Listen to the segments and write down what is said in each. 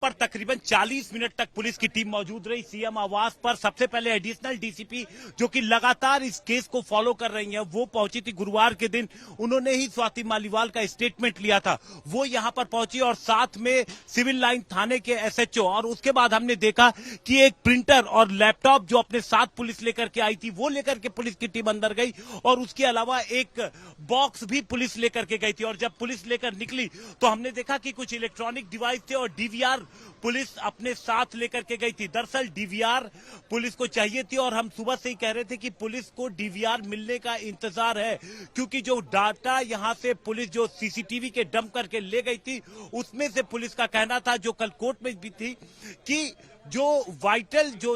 पर तकरीबन 40 मिनट तक पुलिस की टीम मौजूद रही सीएम आवास पर। सबसे पहले एडिशनल डीसीपी जो कि लगातार इस केस को फॉलो कर रही हैं, वो पहुंची थी गुरुवार के दिन। उन्होंने ही स्वाति मालीवाल का स्टेटमेंट लिया था, वो यहां पर पहुंची और साथ में सिविल लाइन थाने के एसएचओ। और उसके बाद हमने देखा कि एक प्रिंटर और लैपटॉप जो अपने साथ पुलिस लेकर के आई थी, वो लेकर के पुलिस की टीम अंदर गई। और उसके अलावा एक बॉक्स भी पुलिस लेकर के गई थी। और जब पुलिस लेकर निकली तो हमने देखा कि कुछ इलेक्ट्रॉनिक डिवाइस थे और डीवीआर पुलिस अपने साथ लेकर के गई थी। दरअसल डीवीआर पुलिस को चाहिए थी और हम सुबह से ही कह रहे थे कि पुलिस को डीवीआर मिलने का इंतजार है, क्योंकि जो डाटा यहां से पुलिस जो सीसीटीवी के डंप करके ले गई थी, उसमें से पुलिस का कहना था, जो कल कोर्ट में भी थी, कि जो वाइटल जो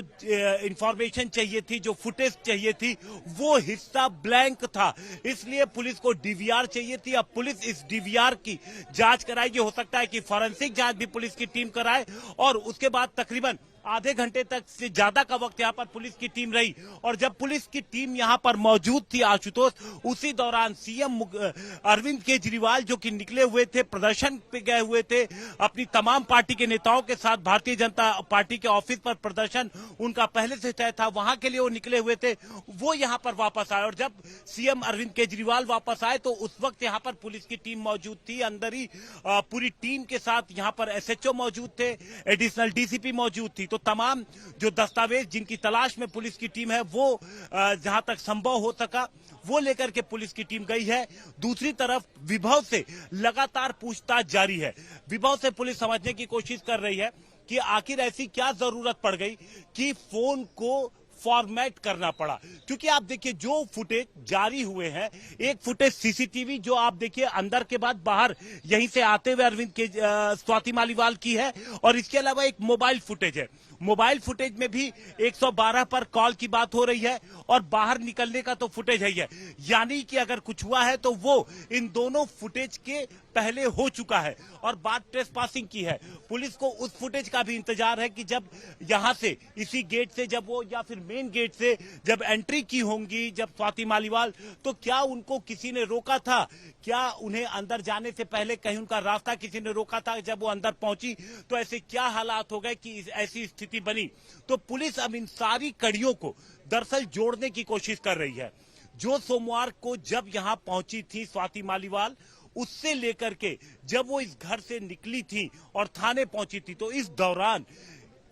इंफॉर्मेशन चाहिए थी, जो फुटेज चाहिए थी, वो हिस्सा ब्लैंक था। इसलिए पुलिस को डीवीआर चाहिए थी। अब पुलिस इस डीवीआर की जांच कराएगी। हो सकता है कि फॉरेंसिक जांच भी पुलिस की टीम कराए। और उसके बाद तकरीबन आधे घंटे तक से ज्यादा का वक्त यहां पर पुलिस की टीम रही। और जब पुलिस की टीम यहां पर मौजूद थी आशुतोष, उसी दौरान सीएम अरविंद केजरीवाल जो कि निकले हुए थे, प्रदर्शन पे गए हुए थे अपनी तमाम पार्टी के नेताओं के साथ, भारतीय जनता पार्टी के ऑफिस पर प्रदर्शन उनका पहले से तय था, वहां के लिए वो निकले हुए थे, वो यहां पर वापस आए। और जब सीएम अरविंद केजरीवाल वापस आए तो उस वक्त यहां पर पुलिस की टीम मौजूद थी। अंदर ही पूरी टीम के साथ यहां पर एसएचओ मौजूद थे, एडिशनल डीसीपी मौजूद थी। तो तमाम जो दस्तावेज जिनकी तलाश में पुलिस की टीम है, वो जहां तक संभव हो सका वो लेकर के पुलिस की टीम गई है। दूसरी तरफ विभव से लगातार पूछताछ जारी है। विभव से पुलिस समझने की कोशिश कर रही है कि आखिर ऐसी क्या जरूरत पड़ गई कि फोन को फॉर्मेट करना पड़ा। क्योंकि आप देखिए जो फुटेज जारी हुए हैं, एक फुटेज सीसीटीवी जो आप देखिए अंदर के बाद बाहर यहीं से आते हुए अरविंद के स्वाति मालीवाल की है, और इसके अलावा एक मोबाइल फुटेज है। मोबाइल फुटेज में भी 112 पर कॉल की बात हो रही है और बाहर निकलने का तो फुटेज है ही है। यानी कि अगर कुछ हुआ है तो वो इन दोनों फुटेज के पहले हो चुका है। और बात ट्रेसपासिंग की है, पुलिस को उस फुटेज का भी इंतजार है कि जब यहां से इसी गेट से जब वो या फिर मेन गेट से जब एंट्री की होंगी जब स्वाति मालीवाल, तो क्या उनको किसी ने रोका था, क्या उन्हें अंदर जाने से पहले कहीं उनका रास्ता किसी ने रोका था। जब वो अंदर पहुंची तो ऐसे क्या हालात हो गए कि ऐसी स्थिति बनी। तो पुलिस अब इन सारी कड़ियों को दरअसल जोड़ने की कोशिश कर रही है। जो सोमवार को जब यहां पहुंची थी स्वाति मालीवाल, उससे लेकर के जब वो इस घर से निकली थी और थाने पहुंची थी, तो इस दौरान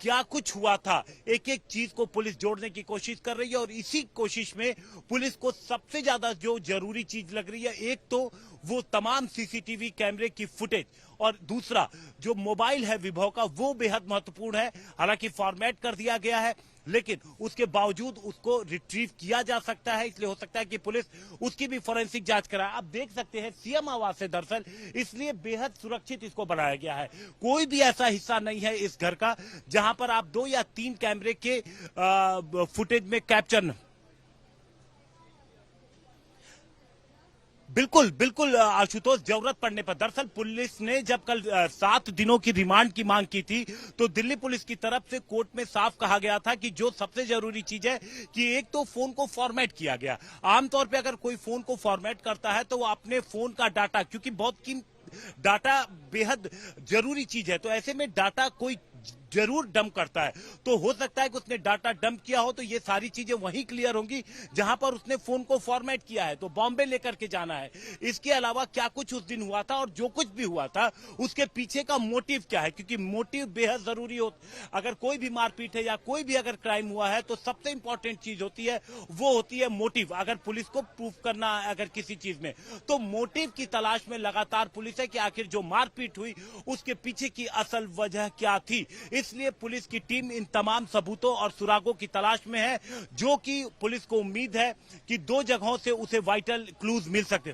क्या कुछ हुआ था, एक एक चीज को पुलिस जोड़ने की कोशिश कर रही है। और इसी कोशिश में पुलिस को सबसे ज्यादा जो जरूरी चीज लग रही है, एक तो वो तमाम सीसीटीवी कैमरे की फुटेज, और दूसरा जो मोबाइल है विभव का, वो बेहद महत्वपूर्ण है। हालांकि फॉर्मेट कर दिया गया है, लेकिन उसके बावजूद उसको रिट्रीव किया जा सकता है। इसलिए हो सकता है कि पुलिस उसकी भी फोरेंसिक जांच कराए। आप देख सकते हैं सीएम आवास है दरअसल, इसलिए बेहद सुरक्षित इसको बनाया गया है। कोई भी ऐसा हिस्सा नहीं है इस घर का जहां पर आप 2 या 3 कैमरे के फुटेज में कैप्चर। बिल्कुल बिल्कुल आशुतोष, जरूरत पड़ने पर दरअसल पुलिस ने जब कल 7 दिनों की रिमांड की मांग की थी, तो दिल्ली पुलिस की तरफ से कोर्ट में साफ कहा गया था कि जो सबसे जरूरी चीज है कि एक तो फोन को फॉर्मेट किया गया। आमतौर पे अगर कोई फोन को फॉर्मेट करता है तो वो अपने फोन का डाटा, क्योंकि बहुत डाटा बेहद जरूरी चीज है, तो ऐसे में डाटा कोई जरूर डंप करता है। तो हो सकता है कि उसने डाटा डंप किया हो, तो ये सारी चीजें वहीं क्लियर होंगी जहां पर उसने फोन को फॉर्मेट किया है। तो बॉम्बे लेकर के जाना है। इसके अलावा क्या कुछ उस दिन हुआ था और जो कुछ भी हुआ था उसके पीछे का मोटिव क्या है, क्योंकि मोटिव बेहद जरूरी हो। अगर कोई भी मारपीट है या कोई भी अगर क्राइम हुआ है, तो सबसे इंपॉर्टेंट चीज होती है, वो होती है मोटिव। अगर पुलिस को प्रूफ करना है अगर किसी चीज में, तो मोटिव की तलाश में लगातार पुलिस है कि आखिर जो मारपीट हुई उसके पीछे की असल वजह क्या थी। इसलिए पुलिस की टीम इन तमाम सबूतों और सुरागों की तलाश में है, जो कि पुलिस को उम्मीद है कि 2 जगहों से उसे वाइटल क्लूज मिल सकते।